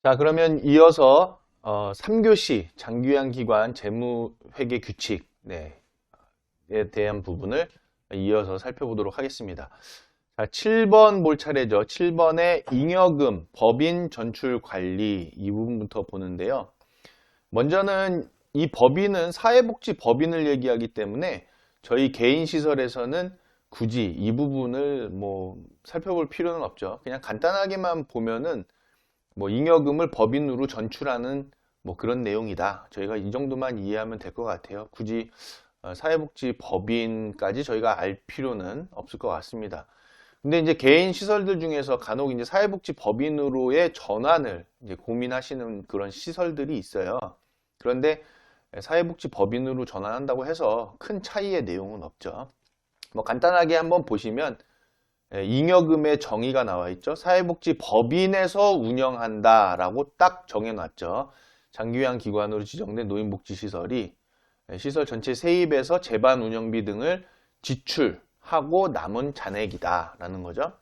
자, 그러면 이어서 3교시 장기유한기관 재무회계 규칙 에 대한 부분을 이어서 살펴보도록 하겠습니다. 자, 7번 볼 차례죠. 7번의 잉여금, 법인 전출 관리 이 부분부터 보는데요. 먼저는 이 법인은 사회복지 법인을 얘기하기 때문에 저희 개인시설에서는 굳이 이 부분을 살펴볼 필요는 없죠. 그냥 간단하게만 보면은 잉여금을 법인으로 전출하는 그런 내용이다. 저희가 이 정도만 이해하면 될 것 같아요. 굳이 사회복지 법인까지 저희가 알 필요는 없을 것 같습니다. 근데 이제 개인 시설들 중에서 간혹 이제 사회복지 법인으로의 전환을 이제 고민하시는 그런 시설들이 있어요. 그런데 사회복지 법인으로 전환한다고 해서 큰 차이의 내용은 없죠. 간단하게 한번 보시면 잉여금의 정의가 나와 있죠. 사회복지 법인에서 운영한다라고 딱 정해놨죠. 장기유한 기관으로 지정된 노인복지시설이 시설 전체 세입에서 재반 운영비 등을 지출하고 남은 잔액이다라는 거죠.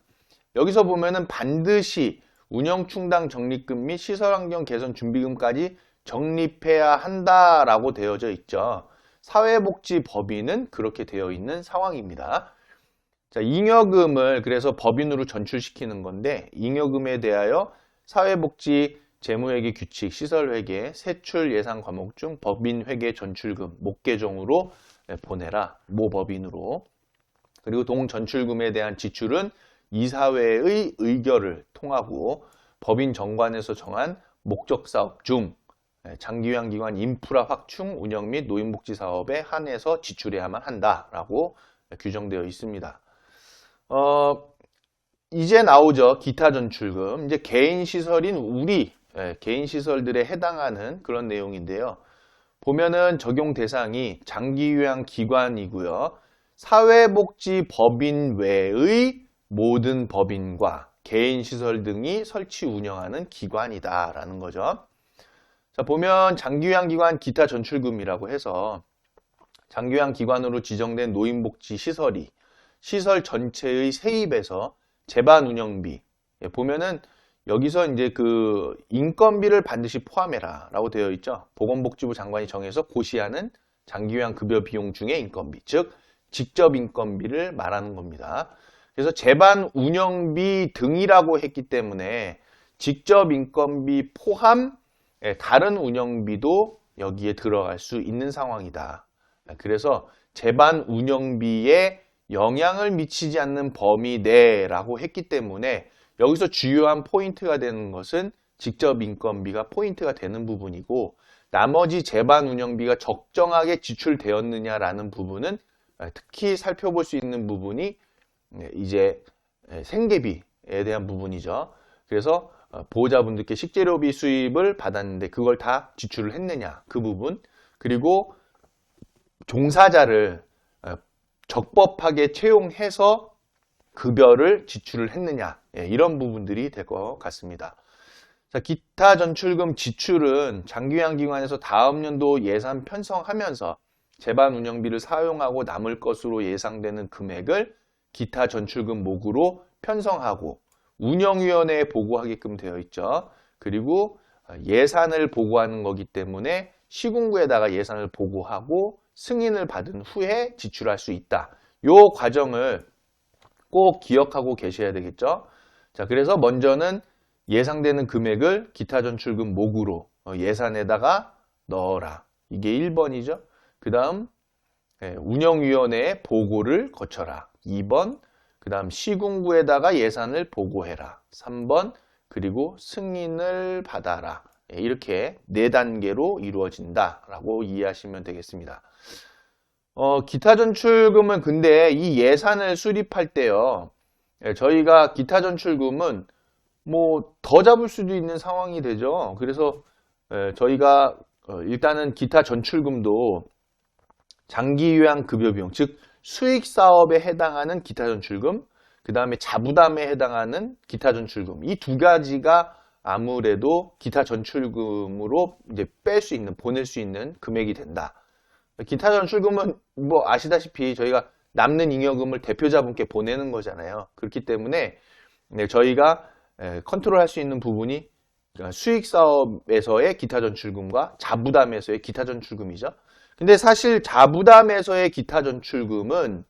여기서 보면은 반드시 운영충당 적립금 및 시설환경 개선 준비금까지 적립해야 한다라고 되어져 있죠. 사회복지법인은 그렇게 되어 있는 상황입니다. 자, 잉여금을 그래서 법인으로 전출시키는 건데 잉여금에 대하여 사회복지 재무회계 규칙, 시설회계, 세출 예상 과목 중 법인회계 전출금, 목계정으로 보내라. 모법인으로. 그리고 동전출금에 대한 지출은 이사회의 의결을 통하고 법인 정관에서 정한 목적사업 중 장기유한기관 인프라 확충, 운영 및 노인복지 사업에 한해서 지출해야만 한다라고 규정되어 있습니다. 이제 나오죠. 기타 전출금. 이제 개인 시설인 우리 개인 시설들에 해당하는 그런 내용인데요. 보면은 적용 대상이 장기유한 기관이고요. 사회복지법인 외의 모든 법인과 개인 시설 등이 설치 운영하는 기관이다라는 거죠. 자, 보면 장기유한 기관 기타 전출금이라고 해서 장기유한 기관으로 지정된 노인복지 시설이 시설 전체의 세입에서 재반 운영비 보면은 여기서 이제 그 인건비를 반드시 포함해라 라고 되어 있죠. 보건복지부 장관이 정해서 고시하는 장기유한 급여 비용 중의 인건비, 즉 직접 인건비를 말하는 겁니다. 그래서 재반 운영비 등이라고 했기 때문에 직접 인건비 포함 다른 운영비도 여기에 들어갈 수 있는 상황이다. 그래서 재반 운영비에 영향을 미치지 않는 범위 내라고 했기 때문에 여기서 주요한 포인트가 되는 것은 직접 인건비가 포인트가 되는 부분이고 나머지 재반 운영비가 적정하게 지출되었느냐라는 부분은 특히 살펴볼 수 있는 부분이 이제 생계비에 대한 부분이죠. 그래서 보호자분들께 식재료비 수입을 받았는데 그걸 다 지출을 했느냐 그 부분 그리고 종사자를 적법하게 채용해서 급여를 지출을 했느냐 이런 부분들이 될 것 같습니다. 자, 기타 전출금 지출은 장기유한 기관에서 다음 연도 예산 편성하면서 재반 운영비를 사용하고 남을 것으로 예상되는 금액을 기타 전출금 목으로 편성하고 운영위원회에 보고하게끔 되어 있죠. 그리고 예산을 보고하는 거기 때문에 시군구에다가 예산을 보고하고 승인을 받은 후에 지출할 수 있다. 이 과정을 꼭 기억하고 계셔야 되겠죠. 자, 그래서 먼저는 예상되는 금액을 기타 전출금 목으로 예산에다가 넣어라. 이게 1번이죠. 그 다음 운영위원회에 보고를 거쳐라. 2번, 그 다음 시군구에다가 예산을 보고해라. 3번, 그리고 승인을 받아라. 이렇게 4단계로 이루어진다라고 이해하시면 되겠습니다. 기타 전출금은 근데 이 예산을 수립할 때요. 저희가 기타 전출금은 더 잡을 수도 있는 상황이 되죠. 그래서 저희가 일단은 기타 전출금도 장기유한 급여 비용, 즉 수익 사업에 해당하는 기타 전출금, 그 다음에 자부담에 해당하는 기타 전출금 이 두 가지가 아무래도 기타 전출금으로 이제 뺄 수 있는, 보낼 수 있는 금액이 된다. 기타 전출금은 아시다시피 저희가 남는 잉여금을 대표자분께 보내는 거잖아요. 그렇기 때문에 저희가 컨트롤할 수 있는 부분이 그러니까 수익 사업에서의 기타 전출금과 자부담에서의 기타 전출금이죠. 근데 사실 자부담에서의 기타 전출금은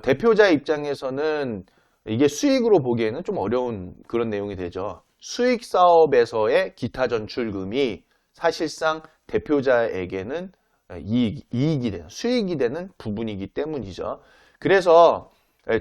대표자 입장에서는 이게 수익으로 보기에는 좀 어려운 그런 내용이 되죠. 수익 사업에서의 기타 전출금이 사실상 대표자에게는 이익이 되는, 수익이 되는 부분이기 때문이죠. 그래서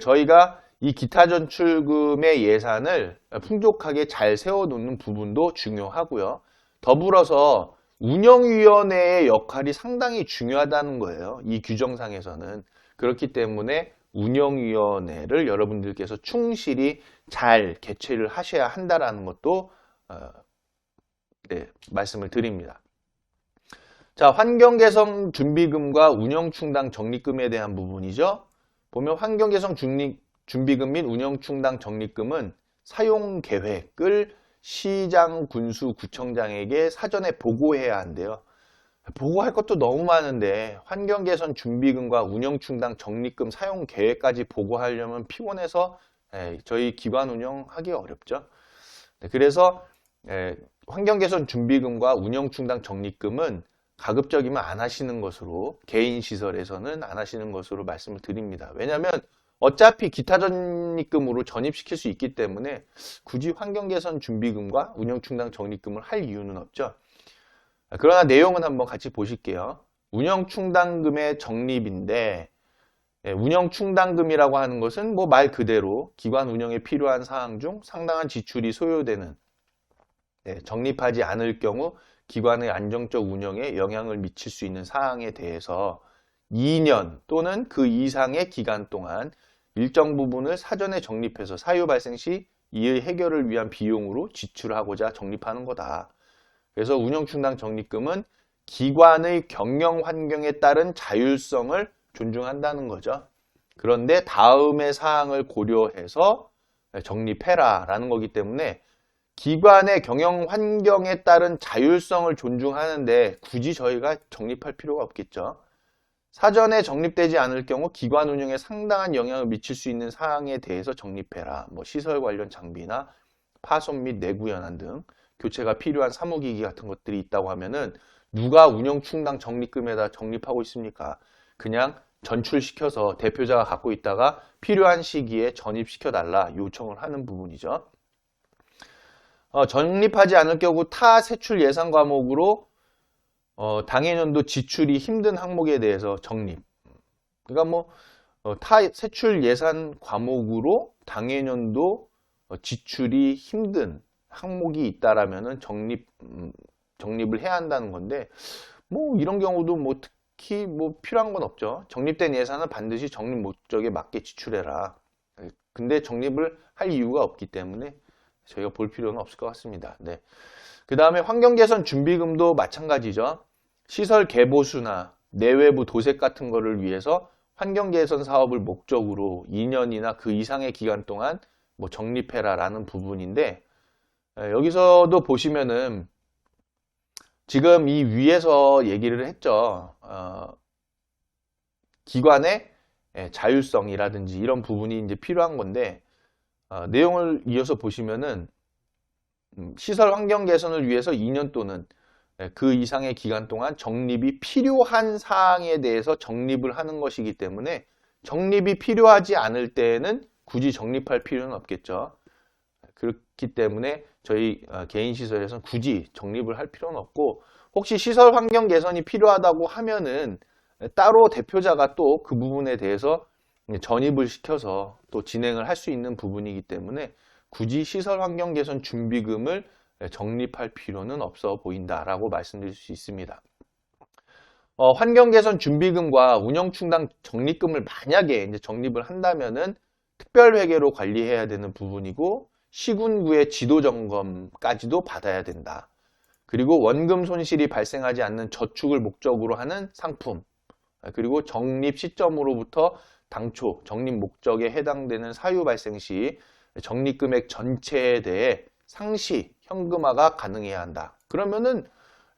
저희가 이 기타 전출금의 예산을 풍족하게 잘 세워놓는 부분도 중요하고요. 더불어서 운영위원회의 역할이 상당히 중요하다는 거예요. 이 규정상에서는. 그렇기 때문에 운영위원회를 여러분들께서 충실히 잘 개최를 하셔야 한다는 것도 말씀을 드립니다. 자, 환경개선 준비금과 운영충당 적립금에 대한 부분이죠. 보면 환경개선 준비금 및 운영충당 적립금은 사용계획을 시장, 군수, 구청장에게 사전에 보고해야 한대요. 보고할 것도 너무 많은데 환경개선 준비금과 운영충당 적립금 사용계획까지 보고하려면 피곤해서 저희 기관 운영하기 어렵죠. 그래서 환경개선 준비금과 운영충당 적립금은 가급적이면 안 하시는 것으로, 개인 시설에서는 안 하시는 것으로 말씀을 드립니다. 왜냐하면 어차피 기타 적립금으로 전입시킬 수 있기 때문에 굳이 환경개선 준비금과 운영충당 적립금을 할 이유는 없죠. 그러나 내용은 한번 같이 보실게요. 운영충당금의 적립인데, 운영충당금이라고 하는 것은 뭐 말 그대로 기관 운영에 필요한 사항 중 상당한 지출이 소요되는, 적립하지 않을 경우 기관의 안정적 운영에 영향을 미칠 수 있는 사항에 대해서 2년 또는 그 이상의 기간 동안 일정 부분을 사전에 적립해서 사유 발생 시 이의 해결을 위한 비용으로 지출하고자 적립하는 거다. 그래서 운영충당 적립금은 기관의 경영 환경에 따른 자율성을 존중한다는 거죠. 그런데 다음의 사항을 고려해서 적립해라 라는 거기 때문에 기관의 경영 환경에 따른 자율성을 존중하는데 굳이 저희가 적립할 필요가 없겠죠. 사전에 적립되지 않을 경우 기관 운영에 상당한 영향을 미칠 수 있는 사항에 대해서 적립해라. 뭐 시설 관련 장비나 파손 및 내구 연한 등 교체가 필요한 사무기기 같은 것들이 있다고 하면은 누가 운영충당 적립금에다 적립하고 있습니까? 그냥 전출시켜서 대표자가 갖고 있다가 필요한 시기에 전입시켜달라 요청을 하는 부분이죠. 적립하지 않을 경우 타 세출 예산 과목으로 당해년도 지출이 힘든 항목에 대해서 적립. 그러니까 뭐 타 세출 예산 과목으로 당해년도 지출이 힘든 항목이 있다라면은 적립을 해야 한다는 건데 뭐 이런 경우도 뭐 특히 뭐 필요한 건 없죠. 적립된 예산은 반드시 적립 목적에 맞게 지출해라. 근데 적립을 할 이유가 없기 때문에 저희가 볼 필요는 없을 것 같습니다. 네. 그 다음에 환경개선 준비금도 마찬가지죠. 시설 개보수나 내외부 도색 같은 거를 위해서 환경개선 사업을 목적으로 2년이나 그 이상의 기간 동안 뭐 적립해라 라는 부분인데 여기서도 보시면은 지금 이 위에서 얘기를 했죠. 기관의 자율성이라든지 이런 부분이 이제 필요한 건데 내용을 이어서 보시면은 시설 환경 개선을 위해서 2년 또는 그 이상의 기간 동안 적립이 필요한 사항에 대해서 적립을 하는 것이기 때문에 적립이 필요하지 않을 때에는 굳이 적립할 필요는 없겠죠. 그렇기 때문에 저희 개인 시설에서는 굳이 적립을 할 필요는 없고 혹시 시설 환경 개선이 필요하다고 하면은 따로 대표자가 또 그 부분에 대해서 전입을 시켜서 또 진행을 할 수 있는 부분이기 때문에 굳이 시설 환경 개선 준비금을 적립할 필요는 없어 보인다라고 말씀드릴 수 있습니다. 환경 개선 준비금과 운영 충당 적립금을 만약에 이제 적립을 한다면은 특별 회계로 관리해야 되는 부분이고 시군구의 지도 점검까지도 받아야 된다. 그리고 원금 손실이 발생하지 않는 저축을 목적으로 하는 상품, 그리고 적립 시점으로부터 당초 적립 목적에 해당되는 사유 발생 시 적립금액 전체에 대해 상시 현금화가 가능해야 한다. 그러면은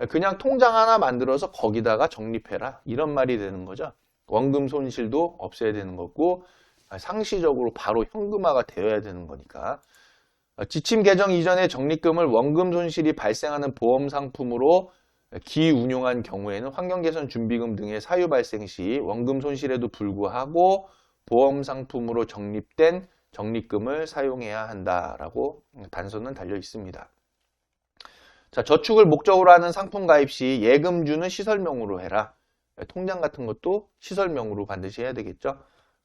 그냥 통장 하나 만들어서 거기다가 적립해라 이런 말이 되는 거죠. 원금 손실도 없애야 되는 거고 상시적으로 바로 현금화가 되어야 되는 거니까 지침 개정 이전에 적립금을 원금 손실이 발생하는 보험 상품으로 기운용한 경우에는 환경개선 준비금 등의 사유 발생 시 원금 손실에도 불구하고 보험 상품으로 적립된 적립금을 사용해야 한다라고 단서는 달려 있습니다. 자, 저축을 목적으로 하는 상품 가입 시 예금주는 시설명으로 해라. 통장 같은 것도 시설명으로 반드시 해야 되겠죠.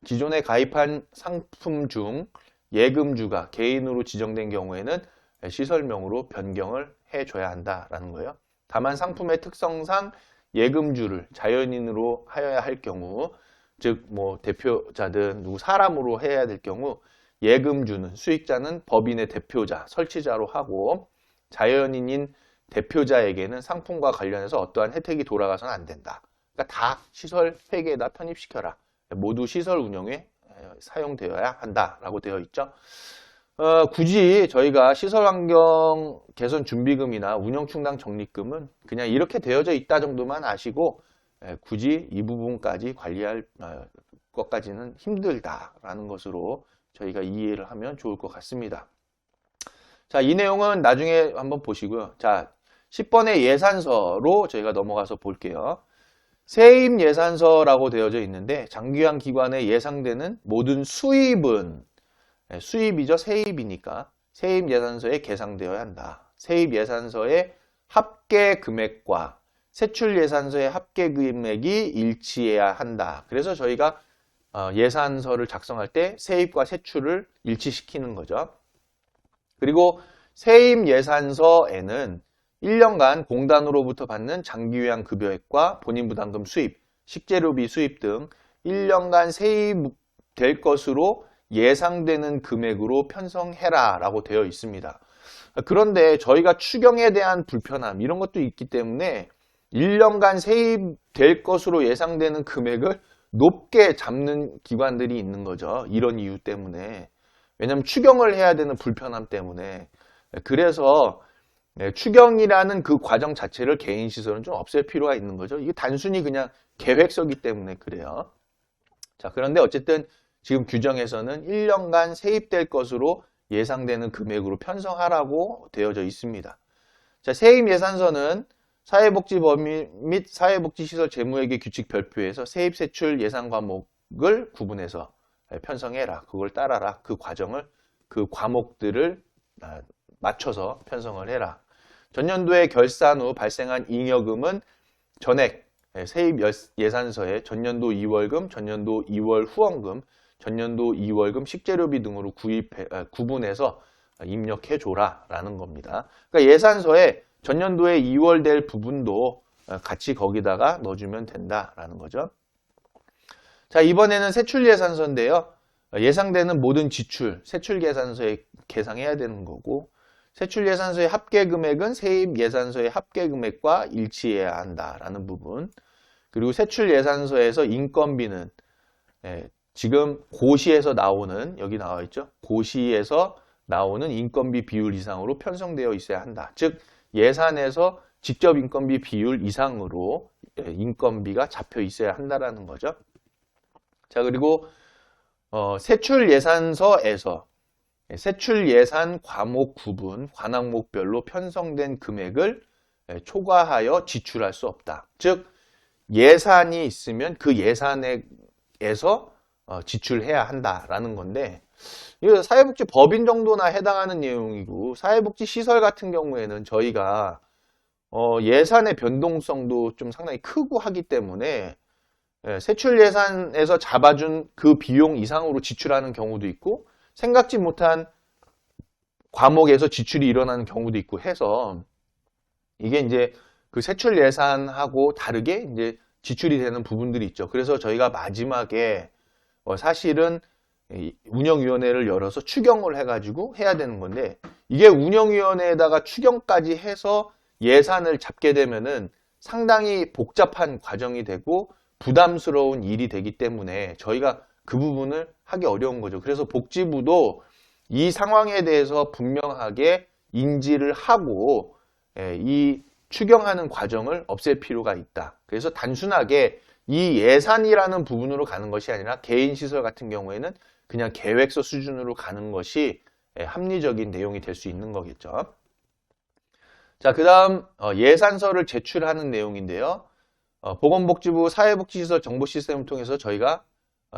기존에 가입한 상품 중 예금주가 개인으로 지정된 경우에는 시설명으로 변경을 해줘야 한다라는 거예요. 다만 상품의 특성상 예금주를 자연인으로 하여야 할 경우, 즉 뭐 대표자든 누구 사람으로 해야 될 경우 예금주는 수익자는 법인의 대표자, 설치자로 하고 자연인인 대표자에게는 상품과 관련해서 어떠한 혜택이 돌아가서는 안 된다. 그러니까 다 시설 회계에다 편입시켜라. 모두 시설 운영에 사용되어야 한다라고 되어 있죠. 굳이 저희가 시설환경 개선 준비금이나 운영충당 적립금은 그냥 이렇게 되어져 있다 정도만 아시고 굳이 이 부분까지 관리할 것까지는 힘들다라는 것으로 저희가 이해를 하면 좋을 것 같습니다. 자, 이 내용은 나중에 한번 보시고요. 자, 10번의 예산서로 저희가 넘어가서 볼게요. 세입 예산서라고 되어져 있는데 장기한 기관에 예상되는 모든 수입은 수입이죠. 세입이니까 세입 예산서에 계상되어야 한다. 세입 예산서의 합계 금액과 세출 예산서의 합계 금액이 일치해야 한다. 그래서 저희가 예산서를 작성할 때 세입과 세출을 일치시키는 거죠. 그리고 세입 예산서에는 1년간 공단으로부터 받는 장기요양 급여액과 본인부담금 수입, 식재료비 수입 등 1년간 세입될 것으로 예상되는 금액으로 편성해라 라고 되어 있습니다. 그런데 저희가 추경에 대한 불편함 이런 것도 있기 때문에 1년간 세입될 것으로 예상되는 금액을 높게 잡는 기관들이 있는 거죠. 이런 이유 때문에. 왜냐하면 추경을 해야 되는 불편함 때문에. 그래서 추경이라는 그 과정 자체를 개인시설은 좀 없앨 필요가 있는 거죠. 이게 단순히 그냥 계획서기 때문에 그래요. 자, 그런데 어쨌든 지금 규정에서는 1년간 세입될 것으로 예상되는 금액으로 편성하라고 되어져 있습니다. 자, 세입 예산서는 사회복지법인 및 사회복지시설 재무회계 규칙 별표에서 세입 세출 예산 과목을 구분해서 편성해라. 그걸 따라라. 그 과정을, 그 과목들을 맞춰서 편성을 해라. 전년도에 결산 후 발생한 잉여금은 전액 세입 예산서에 전년도 2월금, 전년도 2월 후원금, 전년도 2월금 식재료비 등으로 구분해서 입력해줘라 라는 겁니다. 그러니까 예산서에 전년도에 2월 될 부분도 같이 거기다가 넣어주면 된다라는 거죠. 자, 이번에는 세출예산서인데요. 예상되는 모든 지출, 세출예산서에 계상해야 되는 거고 세출예산서의 합계금액은 세입예산서의 합계금액과 일치해야 한다라는 부분. 그리고 세출예산서에서 인건비는 지금 고시에서 나오는, 여기 나와 있죠. 고시에서 나오는 인건비 비율 이상으로 편성되어 있어야 한다. 즉 예산에서 직접 인건비 비율 이상으로 인건비가 잡혀 있어야 한다라는 거죠. 자, 그리고 세출예산서에서 세출예산 과목 구분, 관항목별로 편성된 금액을 초과하여 지출할 수 없다. 즉 예산이 있으면 그 예산에서 지출해야 한다라는 건데 이거 사회복지법인 정도나 해당하는 내용이고 사회복지시설 같은 경우에는 저희가 예산의 변동성도 좀 상당히 크고 하기 때문에 세출예산에서 잡아준 그 비용 이상으로 지출하는 경우도 있고 생각지 못한 과목에서 지출이 일어나는 경우도 있고 해서 이게 이제 그 세출 예산하고 다르게 이제 지출이 되는 부분들이 있죠. 그래서 저희가 마지막에 사실은 운영위원회를 열어서 추경을 해가지고 해야 되는 건데 이게 운영위원회에다가 추경까지 해서 예산을 잡게 되면은 상당히 복잡한 과정이 되고 부담스러운 일이 되기 때문에 저희가 그 부분을 하기 어려운 거죠. 그래서 복지부도 이 상황에 대해서 분명하게 인지를 하고 이 추경하는 과정을 없앨 필요가 있다. 그래서 단순하게 이 예산이라는 부분으로 가는 것이 아니라 개인 시설 같은 경우에는 그냥 계획서 수준으로 가는 것이 합리적인 내용이 될 수 있는 거겠죠. 자, 그 다음 예산서를 제출하는 내용인데요. 보건복지부 사회복지시설 정보시스템을 통해서 저희가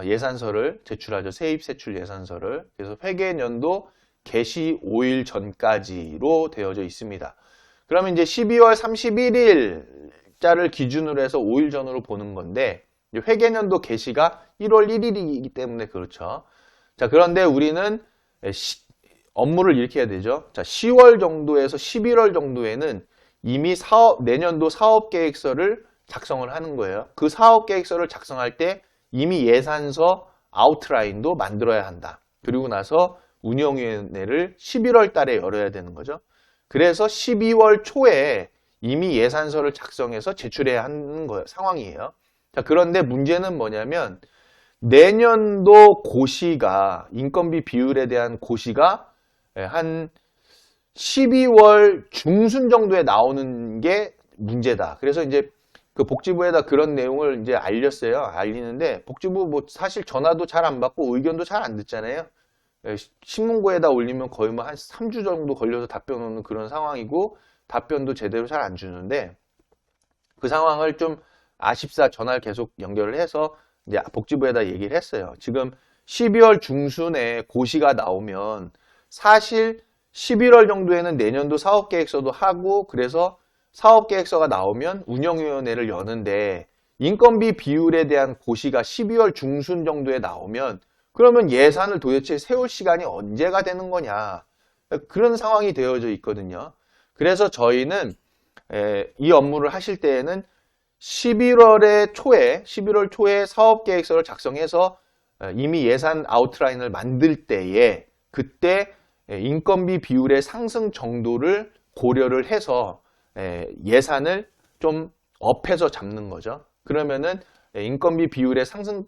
예산서를 제출하죠. 세입세출 예산서를. 그래서 회계연도 개시 5일 전까지로 되어져 있습니다. 그러면 이제 12월 31일자를 기준으로 해서 5일 전으로 보는 건데 회계연도 개시가 1월 1일이기 때문에 그렇죠. 자, 그런데 우리는 업무를 이렇게 해야 되죠. 자, 10월 정도에서 11월 정도에는 이미 내년도 사업계획서를 작성을 하는 거예요. 그 사업계획서를 작성할 때 이미 예산서 아웃라인도 만들어야 한다. 그리고 나서 운영위원회를 11월 달에 열어야 되는 거죠. 그래서 12월 초에 이미 예산서를 작성해서 제출해야 하는 거예요. 상황이에요. 자, 그런데 문제는 뭐냐면 내년도 고시가 인건비 비율에 대한 고시가 한 12월 중순 정도에 나오는 게 문제다. 그래서 이제 그 복지부에다 그런 내용을 이제 알렸어요. 알리는데 복지부 뭐 사실 전화도 잘 안 받고 의견도 잘 안 듣잖아요. 신문고에다 올리면 거의 뭐 한 3주 정도 걸려서 답변 오는 그런 상황이고 답변도 제대로 잘 안 주는데 그 상황을 좀 아쉽사 전화를 계속 연결을 해서 이제 복지부에다 얘기를 했어요. 지금 12월 중순에 고시가 나오면 사실 11월 정도에는 내년도 사업계획서도 하고 그래서 사업계획서가 나오면 운영위원회를 여는데 인건비 비율에 대한 고시가 12월 중순 정도에 나오면 그러면 예산을 도대체 세울 시간이 언제가 되는 거냐 그런 상황이 되어져 있거든요. 그래서 저희는 이 업무를 하실 때에는 11월 초에 사업계획서를 작성해서 이미 예산 아웃라인을 만들 때에 그때 인건비 비율의 상승 정도를 고려를 해서 예산을 좀 업해서 잡는 거죠. 그러면은 인건비 비율의 상승을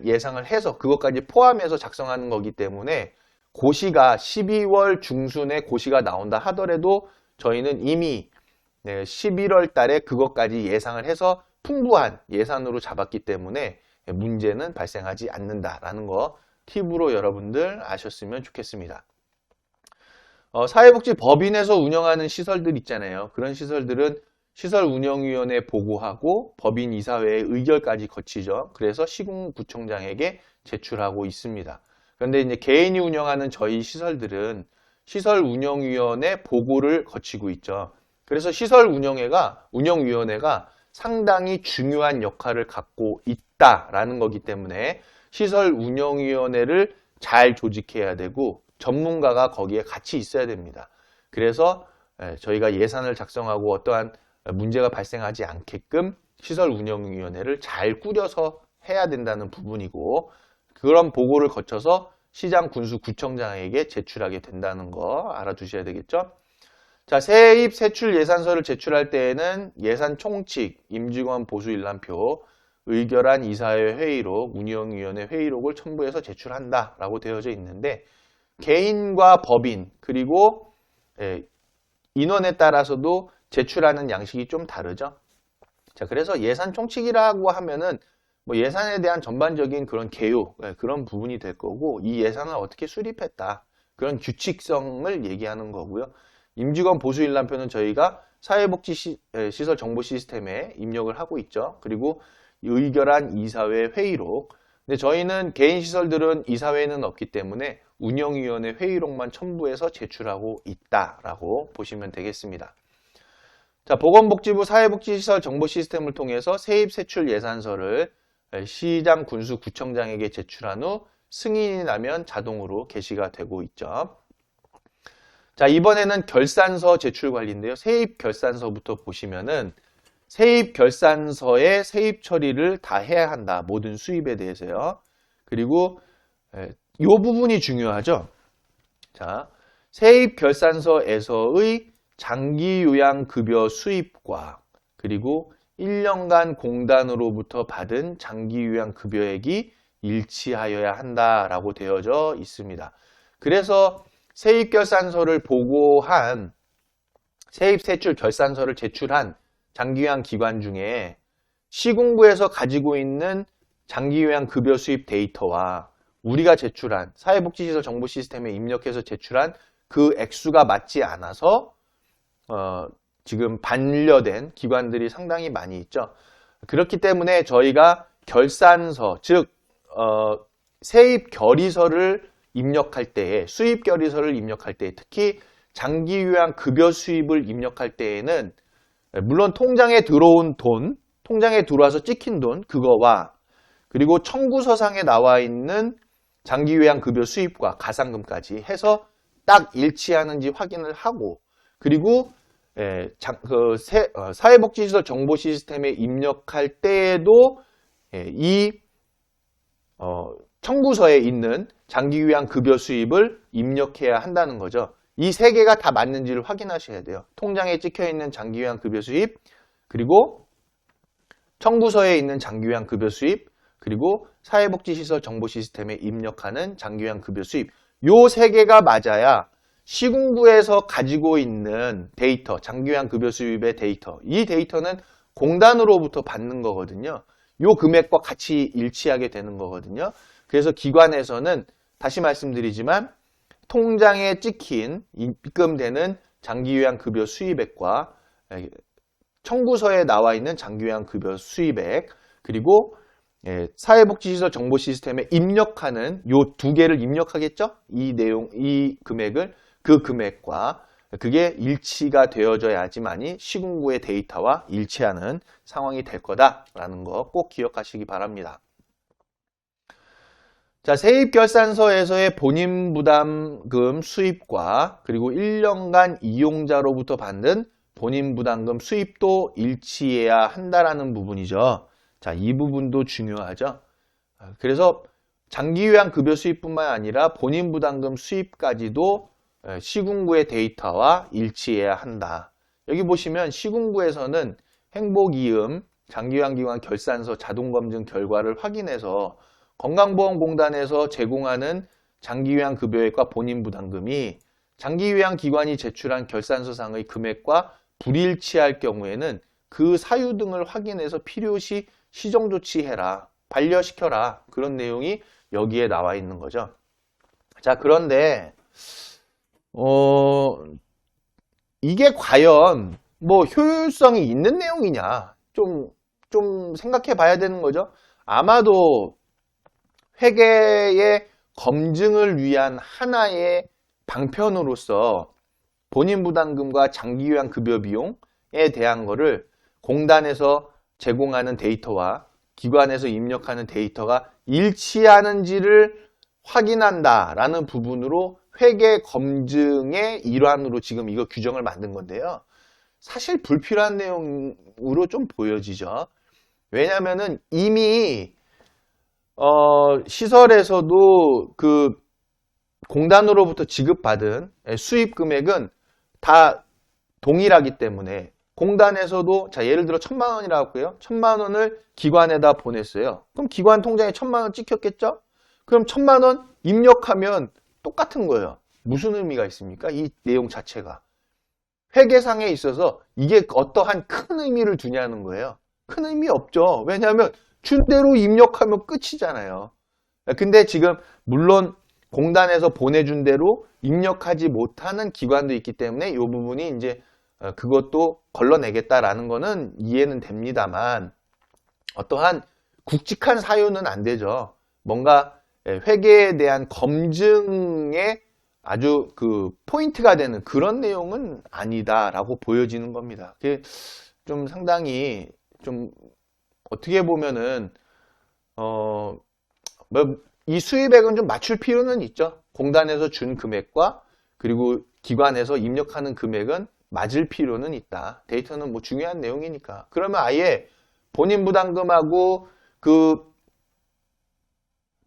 예상을 해서 그것까지 포함해서 작성하는 거기 때문에 고시가 12월 중순에 고시가 나온다 하더라도 저희는 이미 11월 달에 그것까지 예상을 해서 풍부한 예산으로 잡았기 때문에 문제는 발생하지 않는다라는 거 팁으로 여러분들 아셨으면 좋겠습니다. 사회복지법인에서 운영하는 시설들 있잖아요. 그런 시설들은 시설운영위원회 보고하고 법인 이사회의 의결까지 거치죠. 그래서 시군구청장에게 제출하고 있습니다. 그런데 이제 개인이 운영하는 저희 시설들은 시설운영위원회 보고를 거치고 있죠. 그래서 운영위원회가 상당히 중요한 역할을 갖고 있다라는 거기 때문에 시설운영위원회를 잘 조직해야 되고 전문가가 거기에 같이 있어야 됩니다. 그래서 저희가 예산을 작성하고 어떠한 문제가 발생하지 않게끔 시설운영위원회를 잘 꾸려서 해야 된다는 부분이고 그런 보고를 거쳐서 시장, 군수, 구청장에게 제출하게 된다는 거 알아두셔야 되겠죠. 자, 세입 세출 예산서를 제출할 때에는 예산 총칙, 임직원 보수 일람표, 의결한 이사회 회의록, 운영위원회 회의록을 첨부해서 제출한다라고 되어져 있는데 개인과 법인 그리고 인원에 따라서도 제출하는 양식이 좀 다르죠. 자, 그래서 예산 총칙이라고 하면은 뭐 예산에 대한 전반적인 그런 개요, 그런 부분이 될 거고 이 예산을 어떻게 수립했다 그런 규칙성을 얘기하는 거고요. 임직원 보수 일람표는 저희가 사회복지시설 정보 시스템에 입력을 하고 있죠. 그리고 의결한 이사회 회의록. 근데 저희는 개인 시설들은 이사회는 없기 때문에 운영위원회 회의록만 첨부해서 제출하고 있다라고 보시면 되겠습니다. 자, 보건복지부 사회복지시설 정보 시스템을 통해서 세입 세출 예산서를 시장, 군수, 구청장에게 제출한 후 승인이 나면 자동으로 게시가 되고 있죠. 자, 이번에는 결산서 제출 관리인데요. 세입 결산서부터 보시면은 세입 결산서에 세입 처리를 다 해야 한다. 모든 수입에 대해서요. 그리고 이 부분이 중요하죠. 자, 세입 결산서에서의 장기 요양급여 수입과 그리고 1년간 공단으로부터 받은 장기 요양급여액이 일치하여야 한다라고 되어져 있습니다. 그래서 세입결산서를 보고한 세입세출 결산서를 제출한 장기요양 기관 중에 시군구에서 가지고 있는 장기요양 급여 수입 데이터와 우리가 제출한 사회복지시설 정보 시스템에 입력해서 제출한 그 액수가 맞지 않아서 지금 반려된 기관들이 상당히 많이 있죠. 그렇기 때문에 저희가 결산서, 즉 세입 결의서를 입력할 때에, 수입 결의서를 입력할 때, 특히 장기 요양 급여 수입을 입력할 때에는 물론 통장에 들어온 돈, 통장에 들어와서 찍힌 돈 그거와 그리고 청구서상에 나와 있는 장기 요양 급여 수입과 가상금까지 해서 딱 일치하는지 확인을 하고, 그리고 사회복지시설 정보 시스템에 입력할 때에도 이 청구서에 있는 장기 요양 급여 수입을 입력해야 한다는 거죠. 이 세 개가 다 맞는지를 확인하셔야 돼요. 통장에 찍혀 있는 장기 요양 급여 수입, 그리고 청구서에 있는 장기 요양 급여 수입, 그리고 사회복지시설 정보 시스템에 입력하는 장기 요양 급여 수입. 요 세 개가 맞아야 시군구에서 가지고 있는 데이터, 장기 요양 급여 수입의 데이터, 이 데이터는 공단으로부터 받는 거거든요. 요 금액과 같이 일치하게 되는 거거든요. 그래서 기관에서는 다시 말씀드리지만 통장에 찍힌 입금되는 장기 요양 급여 수입액과 청구서에 나와 있는 장기 요양 급여 수입액, 그리고 사회복지시설 정보 시스템에 입력하는 요 두 개를 입력하겠죠? 이 금액을, 그 금액과 그게 일치가 되어져야지만이 시군구의 데이터와 일치하는 상황이 될 거다라는 거 꼭 기억하시기 바랍니다. 자, 세입결산서에서의 본인 부담금 수입과 그리고 1년간 이용자로부터 받는 본인 부담금 수입도 일치해야 한다라는 부분이죠. 자, 이 부분도 중요하죠. 그래서 장기 요양 급여 수입뿐만 아니라 본인 부담금 수입까지도 시군구의 데이터와 일치해야 한다. 여기 보시면 시군구에서는 행복이음 장기요양기관 결산서 자동검증 결과를 확인해서 건강보험공단에서 제공하는 장기요양급여액과 본인부담금이 장기요양기관이 제출한 결산서상의 금액과 불일치할 경우에는 그 사유 등을 확인해서 필요시 시정조치해라, 반려시켜라, 그런 내용이 여기에 나와 있는 거죠. 자, 그런데 이게 과연 뭐 효율성이 있는 내용이냐, 좀 생각해 봐야 되는 거죠. 아마도 회계의 검증을 위한 하나의 방편으로서 본인부담금과 장기요양급여 비용에 대한 거를 공단에서 제공하는 데이터와 기관에서 입력하는 데이터가 일치하는지를 확인한다라는 부분으로 회계 검증의 일환으로 지금 이거 규정을 만든 건데요. 사실 불필요한 내용으로 좀 보여지죠. 왜냐하면은 이미 시설에서도 그 공단으로부터 지급받은 수입 금액은 다 동일하기 때문에 공단에서도, 자, 예를 들어 1,000만 원이라고 할게요. 1,000만 원을 기관에다 보냈어요. 그럼 기관 통장에 1,000만 원 찍혔겠죠? 그럼 1,000만 원 입력하면 똑같은 거예요. 무슨 의미가 있습니까? 이 내용 자체가. 회계상에 있어서 이게 어떠한 큰 의미를 두냐는 거예요. 큰 의미 없죠. 왜냐하면 준 대로 입력하면 끝이잖아요. 근데 지금 물론 공단에서 보내준 대로 입력하지 못하는 기관도 있기 때문에 이 부분이 이제 그것도 걸러내겠다라는 거는 이해는 됩니다만, 어떠한 굵직한 사유는 안 되죠. 뭔가 회계에 대한 검증에 아주 그 포인트가 되는 그런 내용은 아니다라고 보여지는 겁니다. 그게 좀 상당히 좀 어떻게 보면은 이 수입액은 좀 맞출 필요는 있죠. 공단에서 준 금액과 그리고 기관에서 입력하는 금액은 맞을 필요는 있다. 데이터는 뭐 중요한 내용이니까. 그러면 아예 본인 부담금하고 그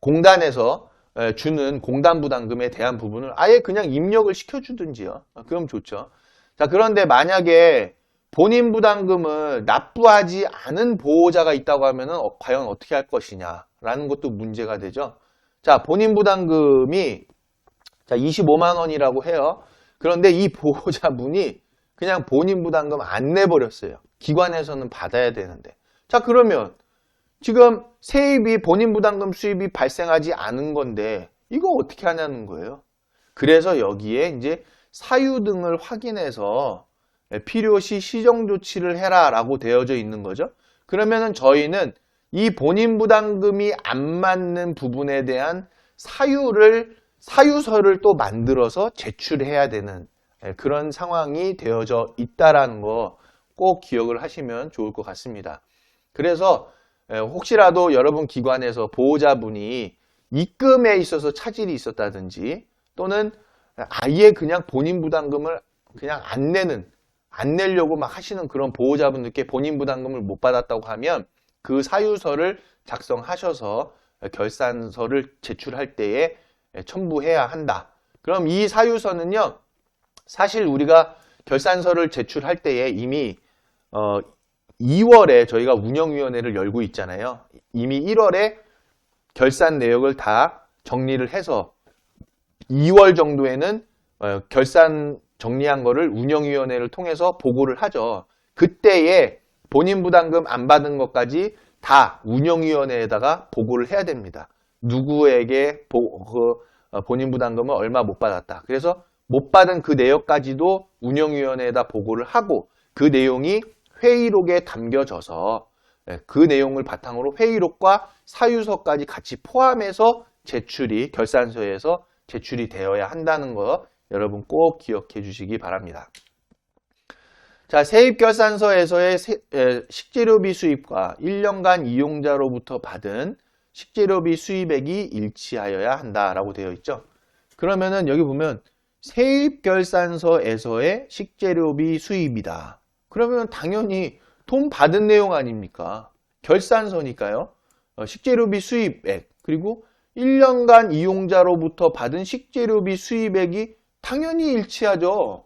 공단에서 주는 공단 부담금에 대한 부분을 아예 그냥 입력을 시켜주든지요. 그럼 좋죠. 자, 그런데 만약에 본인 부담금을 납부하지 않은 보호자가 있다고 하면은 과연 어떻게 할 것이냐라는 것도 문제가 되죠. 자, 본인 부담금이 자 25만 원이라고 해요. 그런데 이 보호자분이 그냥 본인 부담금 안 내버렸어요. 기관에서는 받아야 되는데. 자, 그러면 지금 세입이 본인 부담금 수입이 발생하지 않은 건데 이거 어떻게 하냐는 거예요. 그래서 여기에 이제 사유 등을 확인해서 필요시 시정 조치를 해라라고 되어져 있는 거죠. 그러면은 저희는 이 본인 부담금이 안 맞는 부분에 대한 사유서를 또 만들어서 제출해야 되는 그런 상황이 되어져 있다라는 거 꼭 기억을 하시면 좋을 것 같습니다. 그래서 혹시라도 여러분 기관에서 보호자분이 입금에 있어서 차질이 있었다든지 또는 아예 그냥 본인 부담금을 그냥 안 내려고 막 하시는 그런 보호자분들께 본인 부담금을 못 받았다고 하면 그 사유서를 작성하셔서 결산서를 제출할 때에 첨부해야 한다. 그럼 이 사유서는요, 사실 우리가 결산서를 제출할 때에 이미 2월에 저희가 운영위원회를 열고 있잖아요. 이미 1월에 결산 내역을 다 정리를 해서 2월 정도에는 결산 정리한 거를 운영위원회를 통해서 보고를 하죠. 그때에 본인 부담금 안 받은 것까지 다 운영위원회에다가 보고를 해야 됩니다. 누구에게 본인 부담금을 얼마 못 받았다. 그래서 못 받은 그 내역까지도 운영위원회에다 보고를 하고 그 내용이 회의록에 담겨져서 그 내용을 바탕으로 회의록과 사유서까지 같이 포함해서 결산서에서 제출이 되어야 한다는 거 여러분 꼭 기억해 주시기 바랍니다. 자, 세입결산서에서의 식재료비 수입과 1년간 이용자로부터 받은 식재료비 수입액이 일치하여야 한다라고 되어 있죠. 그러면은 여기 보면 세입결산서에서의 식재료비 수입이다. 그러면 당연히 돈 받은 내용 아닙니까? 결산서니까요. 식재료비 수입액 그리고 1년간 이용자로부터 받은 식재료비 수입액이 당연히 일치하죠.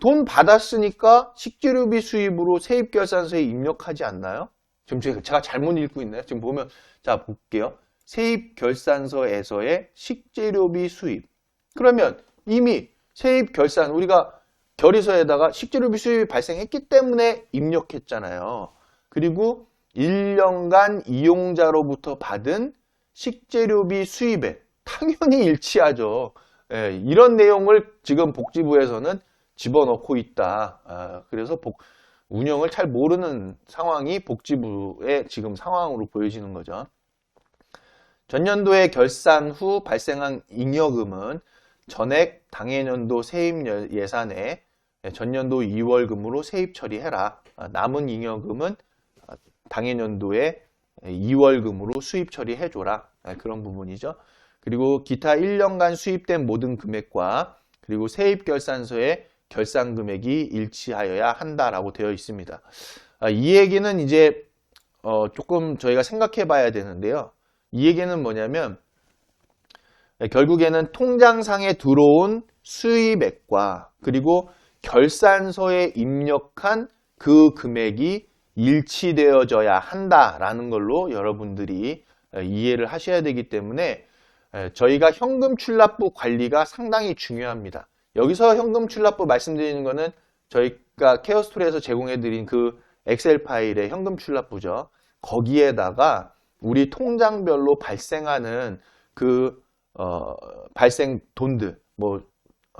돈 받았으니까 식재료비 수입으로 세입결산서에 입력하지 않나요? 지금 제가 잘못 읽고 있나요? 지금 보면 자 볼게요. 세입결산서에서의 식재료비 수입. 그러면 이미 세입결산 우리가 결의서에다가 식재료비 수입이 발생했기 때문에 입력했잖아요. 그리고 1년간 이용자로부터 받은 식재료비 수입액 당연히 일치하죠. 이런 내용을 지금 복지부에서는 집어넣고 있다. 그래서 운영을 잘 모르는 상황이 복지부의 지금 상황으로 보여지는 거죠. 전년도에 결산 후 발생한 잉여금은 전액 당해년도 세입 예산에 전년도 2월금으로 세입 처리해라. 남은 잉여금은 당해년도에 2월금으로 수입 처리해줘라. 그런 부분이죠. 그리고 기타 1년간 수입된 모든 금액과 그리고 세입결산서의 결산 금액이 일치하여야 한다라고 되어 있습니다. 이 얘기는 이제 조금 저희가 생각해 봐야 되는데요. 이 얘기는 뭐냐면 결국에는 통장상에 들어온 수입액과 그리고 결산서에 입력한 그 금액이 일치되어져야 한다라는 걸로 여러분들이 이해를 하셔야 되기 때문에 저희가 현금 출납부 관리가 상당히 중요합니다. 여기서 현금 출납부 말씀드리는 거는 저희가 케어스토리에서 제공해드린 그 엑셀 파일의 현금 출납부죠. 거기에다가 우리 통장별로 발생하는 그 발생 돈들,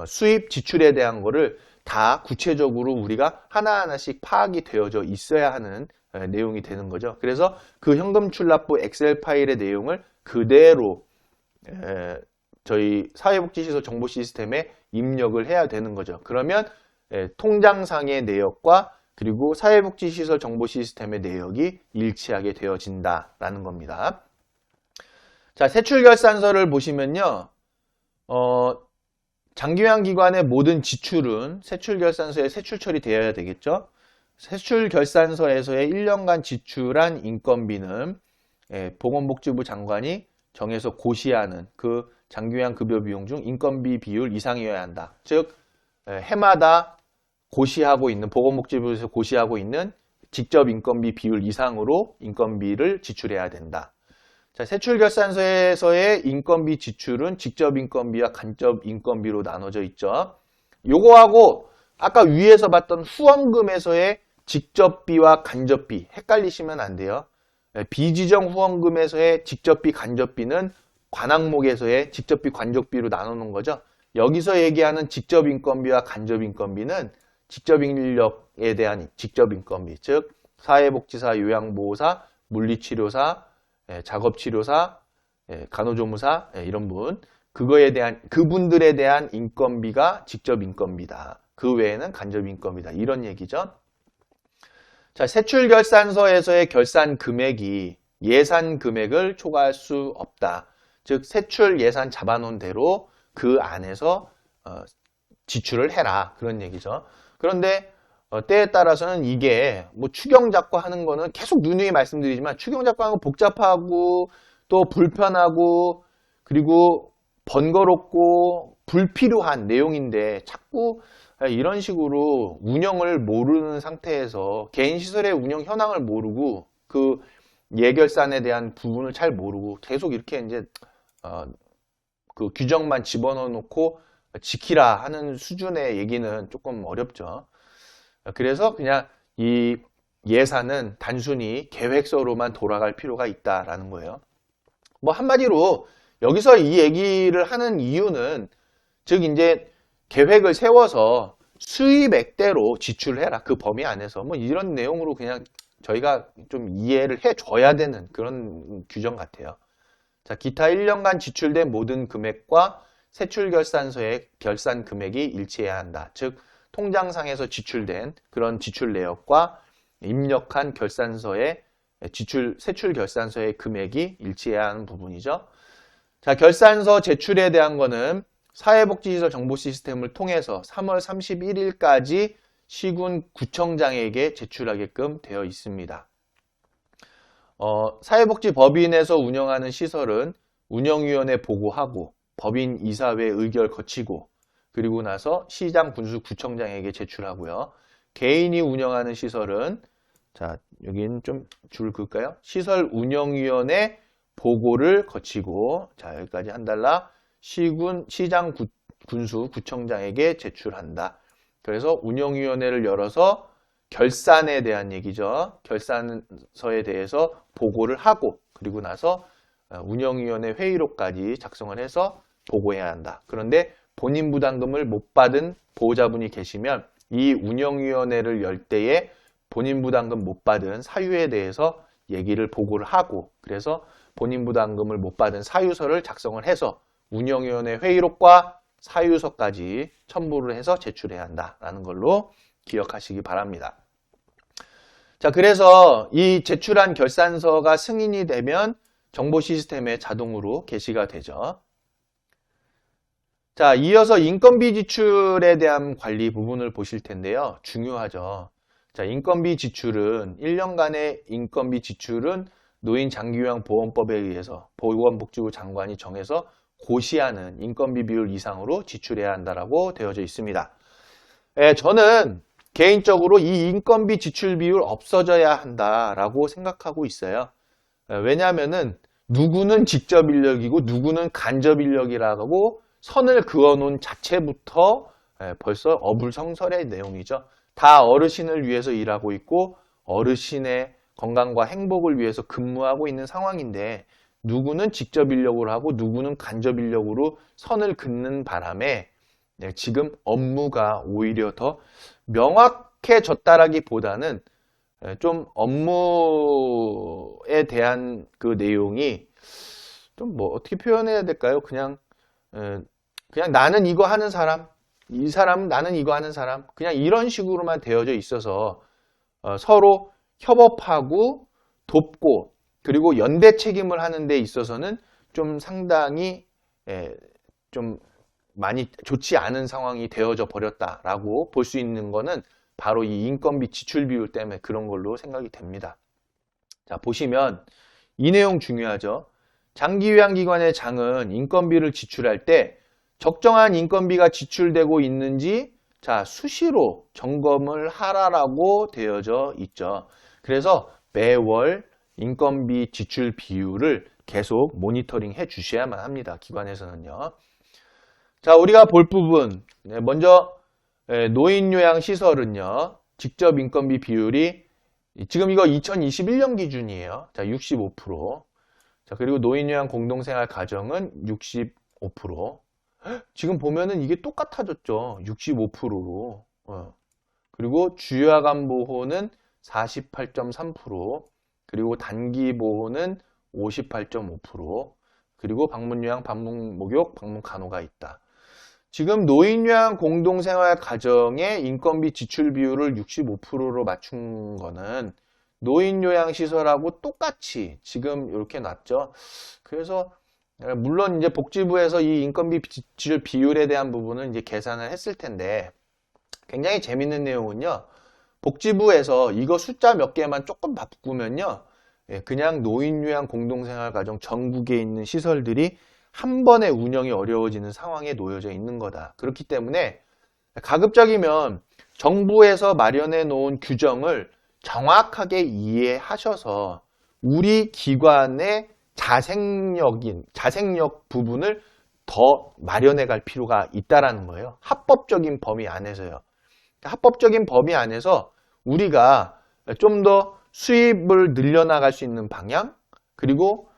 수입 지출에 대한 거를 다 구체적으로 우리가 하나하나씩 파악이 되어져 있어야 하는 내용이 되는 거죠. 그래서 그 현금 출납부 엑셀 파일의 내용을 그대로 저희 사회복지시설 정보 시스템에 입력을 해야 되는 거죠. 그러면 통장상의 내역과 그리고 사회복지시설 정보 시스템의 내역이 일치하게 되어진다라는 겁니다. 자, 세출결산서를 보시면요. 장기요양기관의 모든 지출은 세출결산서에 세출 처리되어야 되겠죠. 세출결산서에서의 1년간 지출한 인건비는 보건복지부 장관이 정해서 고시하는 그 장기요양급여 비용 중 인건비 비율 이상이어야 한다. 즉 해마다 고시하고 있는 보건복지부에서 고시하고 있는 직접 인건비 비율 이상으로 인건비를 지출해야 된다. 자, 세출결산서에서의 인건비 지출은 직접 인건비와 간접 인건비로 나눠져 있죠. 요거하고 아까 위에서 봤던 후원금에서의 직접비와 간접비 헷갈리시면 안 돼요. 비지정 후원금에서의 직접비, 간접비는 관항목에서의 직접비, 간접비로 나누는 거죠. 여기서 얘기하는 직접인건비와 간접인건비는 직접인력에 대한 직접인건비, 즉 사회복지사, 요양보호사, 물리치료사, 작업치료사, 간호조무사 이런 분, 그분들에 대한 인건비가 직접인건비다. 그 외에는 간접인건비다. 이런 얘기죠. 자, 세출결산서에서의 결산 금액이 예산 금액을 초과할 수 없다. 즉 세출 예산 잡아놓은 대로 그 안에서 지출을 해라. 그런 얘기죠. 그런데 때에 따라서는 이게 뭐 추경 잡고 하는 거는 계속 누누이 말씀드리지만 추경 잡고 하는 거 복잡하고 또 불편하고 그리고 번거롭고 불필요한 내용인데 자꾸 이런 식으로 운영을 모르는 상태에서 개인 시설의 운영 현황을 모르고 그 예결산에 대한 부분을 잘 모르고 계속 이렇게 이제 그 규정만 집어넣어 놓고 지키라 하는 수준의 얘기는 조금 어렵죠. 그래서 그냥 이 예산은 단순히 계획서로만 돌아갈 필요가 있다라는 거예요. 뭐 한마디로 여기서 이 얘기를 하는 이유는 즉 이제 계획을 세워서 수입액대로 지출해라. 그 범위 안에서 뭐 이런 내용으로 그냥 저희가 좀 이해를 해줘야 되는 그런 규정 같아요. 자, 기타 1년간 지출된 모든 금액과 세출결산서의 결산 금액이 일치해야 한다. 즉 통장상에서 지출된 그런 지출 내역과 입력한 결산서의 세출결산서의 금액이 일치해야 하는 부분이죠. 자, 결산서 제출에 대한 거는 사회복지시설 정보 시스템을 통해서 3월 31일까지 시군 구청장에게 제출하게끔 되어 있습니다. 사회복지법인에서 운영하는 시설은 운영위원회 보고하고 법인 이사회 의결 거치고 그리고 나서 시장, 군수, 구청장에게 제출하고요. 개인이 운영하는 시설은 자, 여기는 좀 줄 그을까요? 시설 운영위원회 보고를 거치고 자, 여기까지 한 달러 시군, 시장, 군수, 구청장에게 제출한다. 그래서 운영위원회를 열어서 결산에 대한 얘기죠. 결산서에 대해서 보고를 하고 그리고 나서 운영위원회 회의록까지 작성을 해서 보고해야 한다. 그런데 본인 부담금을 못 받은 보호자분이 계시면 이 운영위원회를 열 때에 본인 부담금 못 받은 사유에 대해서 얘기를 보고를 하고 그래서 본인 부담금을 못 받은 사유서를 작성을 해서 운영위원회 회의록과 사유서까지 첨부를 해서 제출해야 한다라는 걸로 기억하시기 바랍니다. 자, 그래서 이 제출한 결산서가 승인이 되면 정보 시스템에 자동으로 게시가 되죠. 자, 이어서 인건비 지출에 대한 관리 부분을 보실 텐데요. 중요하죠. 자, 인건비 지출은 1년간의 인건비 지출은 노인 장기요양보험법에 의해서 보건복지부 장관이 정해서 고시하는 인건비 비율 이상으로 지출해야 한다라고 되어져 있습니다. 저는 개인적으로 이 인건비 지출 비율 없어져야 한다라고 생각하고 있어요. 왜냐하면은 누구는 직접 인력이고 누구는 간접 인력이라고 선을 그어놓은 자체부터 벌써 어불성설의 내용이죠. 다 어르신을 위해서 일하고 있고 어르신의 건강과 행복을 위해서 근무하고 있는 상황인데 누구는 직접 인력으로 하고 누구는 간접 인력으로 선을 긋는 바람에 지금 업무가 오히려 더 명확해졌다라기보다는 좀 업무에 대한 그 내용이 좀 뭐 어떻게 표현해야 될까요? 그냥 나는 이거 하는 사람, 이 사람은 나는 이거 하는 사람, 그냥 이런 식으로만 되어져 있어서 서로 협업하고 돕고 그리고 연대 책임을 하는 데 있어서는 좀 상당히 좀 많이 좋지 않은 상황이 되어져 버렸다라고 볼 수 있는 거는 바로 이 인건비 지출 비율 때문에 그런 걸로 생각이 됩니다. 자, 보시면 이 내용 중요하죠. 장기요양기관의 장은 인건비를 지출할 때 적정한 인건비가 지출되고 있는지 자, 수시로 점검을 하라라고 되어져 있죠. 그래서 매월 인건비 지출 비율을 계속 모니터링 해 주셔야만 합니다. 기관에서는요. 자, 우리가 볼 부분 먼저 노인요양시설은요. 직접 인건비 비율이 지금 이거 2021년 기준이에요. 자, 65%. 자, 그리고 노인요양 공동생활 가정은 65%. 지금 보면은 이게 똑같아졌죠. 65%로. 그리고 주요하간 보호는 48.3%. 그리고 단기 보호는 58.5%. 그리고 방문요양, 방문목욕, 방문간호가 있다. 지금 노인요양 공동생활 가정의 인건비 지출 비율을 65%로 맞춘 거는 노인요양시설하고 똑같이 지금 이렇게 놨죠. 그래서 물론 이제 복지부에서 이 인건비 지출 비율에 대한 부분은 이제 계산을 했을 텐데 굉장히 재밌는 내용은요. 복지부에서 이거 숫자 몇 개만 조금 바꾸면요. 그냥 노인요양 공동생활 가정 전국에 있는 시설들이 한 번에 운영이 어려워지는 상황에 놓여져 있는 거다. 그렇기 때문에 가급적이면 정부에서 마련해 놓은 규정을 정확하게 이해하셔서 우리 기관의 자생력 부분을 더 마련해 갈 필요가 있다라는 거예요. 합법적인 범위 안에서요. 합법적인 범위 안에서 우리가 좀 더 수입을 늘려나갈 수 있는 방향, 그리고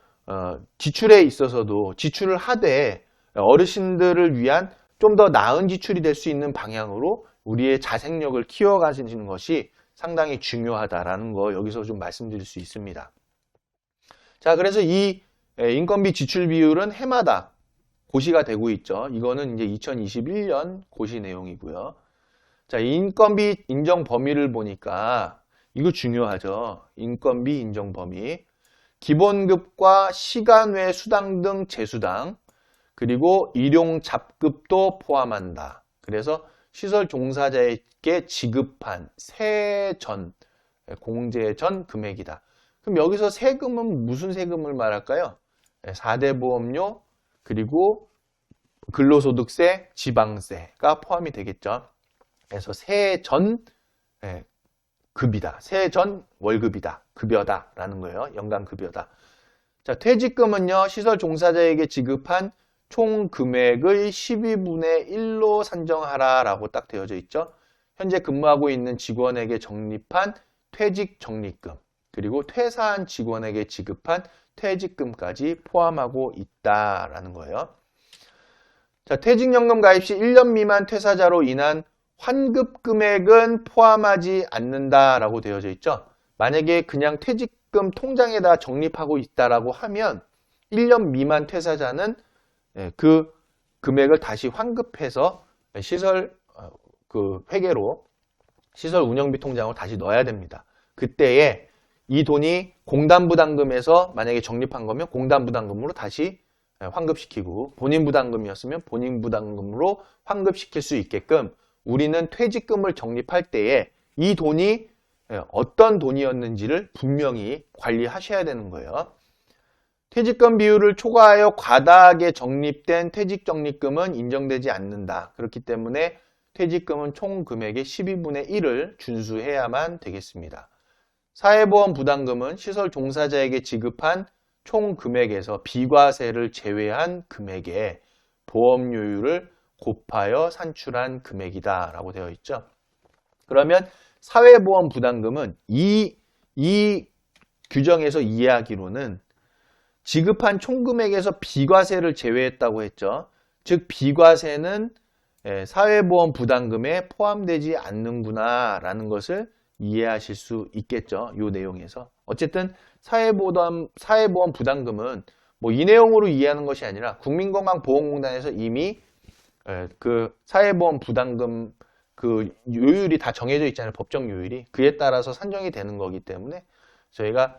지출에 있어서도 지출을 하되 어르신들을 위한 좀 더 나은 지출이 될 수 있는 방향으로 우리의 자생력을 키워가시는 것이 상당히 중요하다라는 거 여기서 좀 말씀드릴 수 있습니다. 자, 그래서 이 인건비 지출 비율은 해마다 고시가 되고 있죠. 이거는 이제 2021년 고시 내용이고요. 자, 인건비 인정 범위를 보니까 이거 중요하죠. 인건비 인정 범위. 기본급과 시간 외 수당 등 재수당, 그리고 일용 잡급도 포함한다. 그래서 시설 종사자에게 지급한 세전, 공제 전 금액이다. 그럼 여기서 세금은 무슨 세금을 말할까요? 4대 보험료, 그리고 근로소득세, 지방세가 포함이 되겠죠. 그래서 세전 급이다. 세전 월급이다. 급여다라는 거예요. 연간 급여다. 자, 퇴직금은요. 시설 종사자에게 지급한 총 금액의 12분의 1로 산정하라라고 딱 되어져 있죠. 현재 근무하고 있는 직원에게 적립한 퇴직 적립금, 그리고 퇴사한 직원에게 지급한 퇴직금까지 포함하고 있다라는 거예요. 자, 퇴직연금 가입 시 1년 미만 퇴사자로 인한 환급 금액은 포함하지 않는다라고 되어져 있죠. 만약에 그냥 퇴직금 통장에다 적립하고 있다라고 하면 1년 미만 퇴사자는 그 금액을 다시 환급해서 시설 그 회계로 시설 운영비 통장으로 다시 넣어야 됩니다. 그때에 이 돈이 공단부담금에서 만약에 적립한 거면 공단부담금으로 다시 환급시키고, 본인부담금이었으면 본인부담금으로 환급시킬 수 있게끔 우리는 퇴직금을 적립할 때에 이 돈이 어떤 돈이었는지를 분명히 관리하셔야 되는 거예요. 퇴직금 비율을 초과하여 과다하게 적립된 퇴직적립금은 인정되지 않는다. 그렇기 때문에 퇴직금은 총 금액의 12분의 1을 준수해야만 되겠습니다. 사회보험 부담금은 시설 종사자에게 지급한 총 금액에서 비과세를 제외한 금액에 보험료율을 곱하여 산출한 금액이다 라고 되어 있죠. 그러면 사회보험 부담금은 이 규정에서 이해하기로는 지급한 총금액에서 비과세를 제외했다고 했죠. 즉 비과세는 사회보험 부담금에 포함되지 않는구나 라는 것을 이해하실 수 있겠죠. 이 내용에서. 어쨌든 사회보험 부담금은 뭐 이 내용으로 이해하는 것이 아니라 국민건강보험공단에서 이미 그 사회보험 부담금 그 요율이 다 정해져 있잖아요. 법정 요율이. 그에 따라서 산정이 되는 거기 때문에 저희가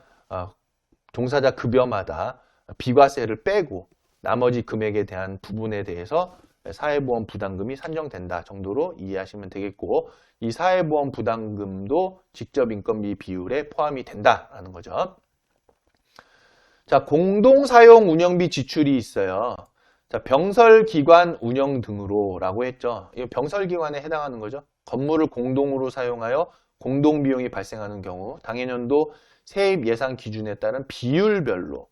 종사자 급여마다 비과세를 빼고 나머지 금액에 대한 부분에 대해서 사회보험 부담금이 산정된다 정도로 이해하시면 되겠고, 이 사회보험 부담금도 직접 인건비 비율에 포함이 된다라는 거죠. 자, 공동사용 운영비 지출이 있어요. 자, 병설기관 운영 등으로 라고 했죠. 이 병설기관에 해당하는 거죠. 건물을 공동으로 사용하여 공동비용이 발생하는 경우 당해년도 세입 예산 기준에 따른 비율별로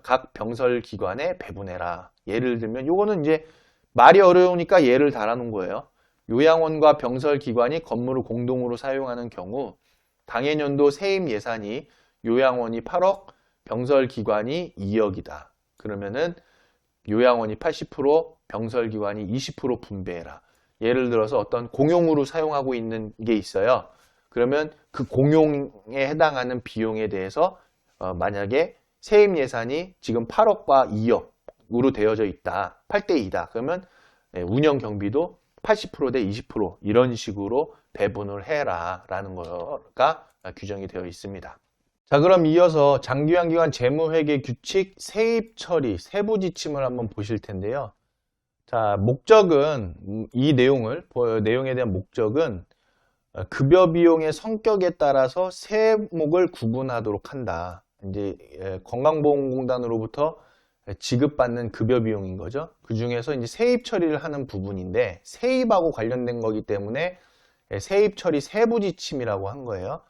각 병설기관에 배분해라. 예를 들면 요거는 이제 말이 어려우니까 예를 달아놓은 거예요. 요양원과 병설기관이 건물을 공동으로 사용하는 경우 당해년도 세입 예산이 요양원이 8억, 병설기관이 2억이다. 그러면은 요양원이 80%, 병설기관이 20% 분배해라. 예를 들어서 어떤 공용으로 사용하고 있는 게 있어요. 그러면 그 공용에 해당하는 비용에 대해서 만약에 세입 예산이 지금 8억과 2억으로 되어져 있다. 8대 2다. 그러면 운영 경비도 80% 대 20% 이런 식으로 배분을 해라 라는 거가 규정이 되어 있습니다. 자, 그럼 이어서 장기요양기관 재무회계 규칙 세입 처리 세부 지침을 한번 보실 텐데요. 자, 목적은 이 내용에 대한 목적은 급여 비용의 성격에 따라서 세목을 구분하도록 한다. 이제 건강보험공단으로부터 지급받는 급여 비용인 거죠. 그 중에서 이제 세입 처리를 하는 부분인데 세입하고 관련된 거기 때문에 세입 처리 세부 지침이라고 한 거예요.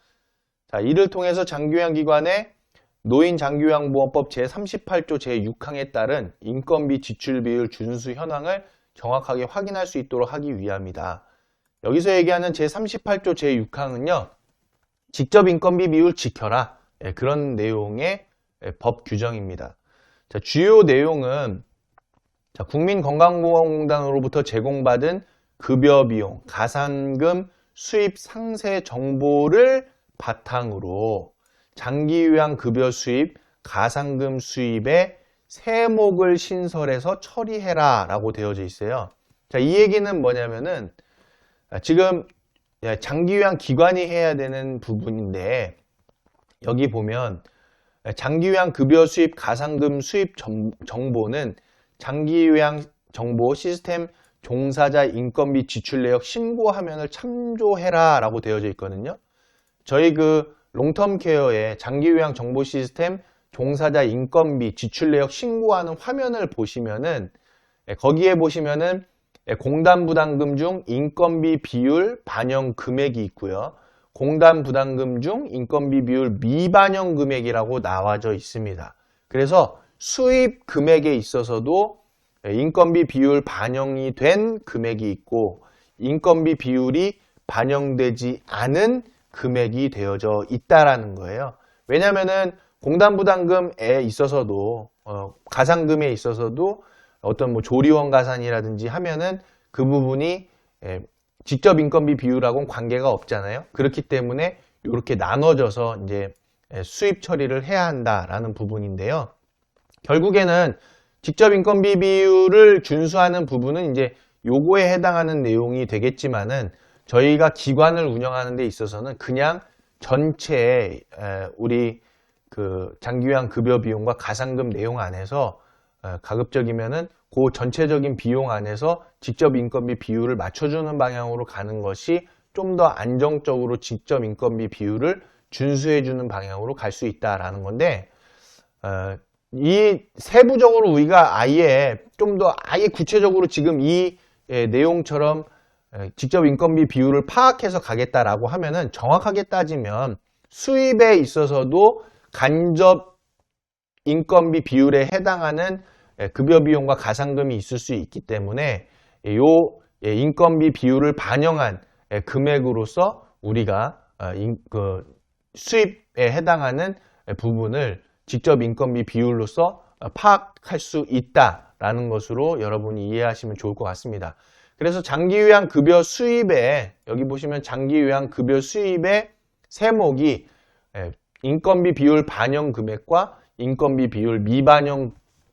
자, 이를 통해서 장기요양기관의 노인장기요양보험법 제38조 제6항에 따른 인건비 지출 비율 준수 현황을 정확하게 확인할 수 있도록 하기 위함이다. 여기서 얘기하는 제38조 제6항은요. 직접 인건비 비율 지켜라. 그런 내용의 법 규정입니다. 자, 주요 내용은 국민건강보험공단으로부터 제공받은 급여 비용, 가산금, 수입 상세 정보를 바탕으로 장기요양 급여 수입, 가상금 수입의 세목을 신설해서 처리해라 라고 되어져 있어요. 자, 이 얘기는 뭐냐면은 지금 장기요양 기관이 해야 되는 부분인데 여기 보면 장기요양 급여 수입, 가상금 수입 정보는 장기요양 정보 시스템 종사자 인건비 지출 내역 신고 화면을 참조해라 라고 되어져 있거든요. 저희 롱텀 케어의 장기요양 정보 시스템 종사자 인건비 지출 내역 신고하는 화면을 보시면은 거기에 보시면은 공단 부담금 중 인건비 비율 반영 금액이 있고요. 공단 부담금 중 인건비 비율 미반영 금액이라고 나와져 있습니다. 그래서 수입 금액에 있어서도 인건비 비율 반영이 된 금액이 있고 인건비 비율이 반영되지 않은 금액이 되어져 있다라는 거예요. 왜냐면은 공단 부담금에 있어서도 가상금에 있어서도 어떤 뭐 조리원 가산이라든지 하면은 그 부분이 직접 인건비 비율하고는 관계가 없잖아요. 그렇기 때문에 이렇게 나눠져서 이제 수입 처리를 해야 한다라는 부분인데요. 결국에는 직접 인건비 비율을 준수하는 부분은 이제 요거에 해당하는 내용이 되겠지만은 저희가 기관을 운영하는 데 있어서는 그냥 전체 우리 장기요양 급여 비용과 가상금 내용 안에서 가급적이면은 그 전체적인 비용 안에서 직접 인건비 비율을 맞춰주는 방향으로 가는 것이 좀 더 안정적으로 직접 인건비 비율을 준수해주는 방향으로 갈 수 있다라는 건데 이 세부적으로 우리가 아예 좀 더 아예 구체적으로 지금 이 내용처럼 직접 인건비 비율을 파악해서 가겠다라고 하면은 정확하게 따지면 수입에 있어서도 간접 인건비 비율에 해당하는 급여 비용과 가상금이 있을 수 있기 때문에 요 인건비 비율을 반영한 금액으로서 우리가 수입에 해당하는 부분을 직접 인건비 비율로서 파악할 수 있다라는 것으로 여러분이 이해하시면 좋을 것 같습니다. 그래서 장기요양 급여 수입에 여기 보시면 장기요양 급여 수입의 세목이 인건비 비율 반영 금액과 인건비 비율 미반영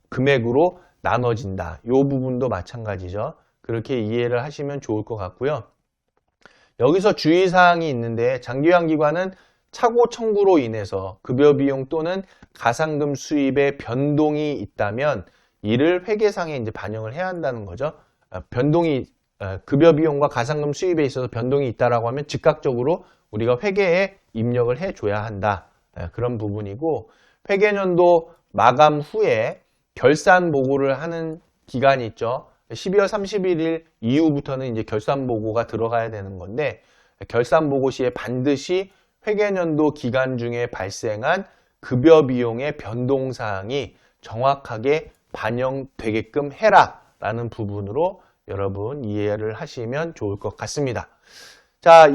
금액으로 나눠진다. 이 부분도 마찬가지죠. 그렇게 이해를 하시면 좋을 것 같고요. 여기서 주의사항이 있는데 장기요양기관은 착오 청구로 인해서 급여 비용 또는 가상금 수입에 변동이 있다면 이를 회계상에 이제 반영을 해야 한다는 거죠. 급여 비용과 가상금 수입에 있어서 변동이 있다라고 하면 즉각적으로 우리가 회계에 입력을 해줘야 한다. 그런 부분이고 회계년도 마감 후에 결산 보고를 하는 기간이 있죠. 12월 31일 이후부터는 이제 결산 보고가 들어가야 되는 건데 결산 보고 시에 반드시 회계년도 기간 중에 발생한 급여 비용의 변동사항이 정확하게 반영되게끔 해라 라는 부분으로 여러분 이해를 하시면 좋을 것 같습니다. 자,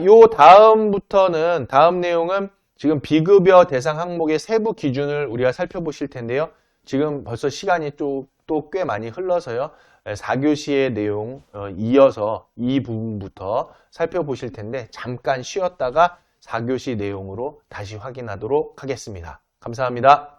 다음 내용은 지금 비급여 대상 항목의 세부 기준을 우리가 살펴보실 텐데요. 지금 벌써 시간이 또 꽤 많이 흘러서요. 4교시의 내용 이어서 이 부분부터 살펴보실 텐데 잠깐 쉬었다가 4교시 내용으로 다시 확인하도록 하겠습니다. 감사합니다.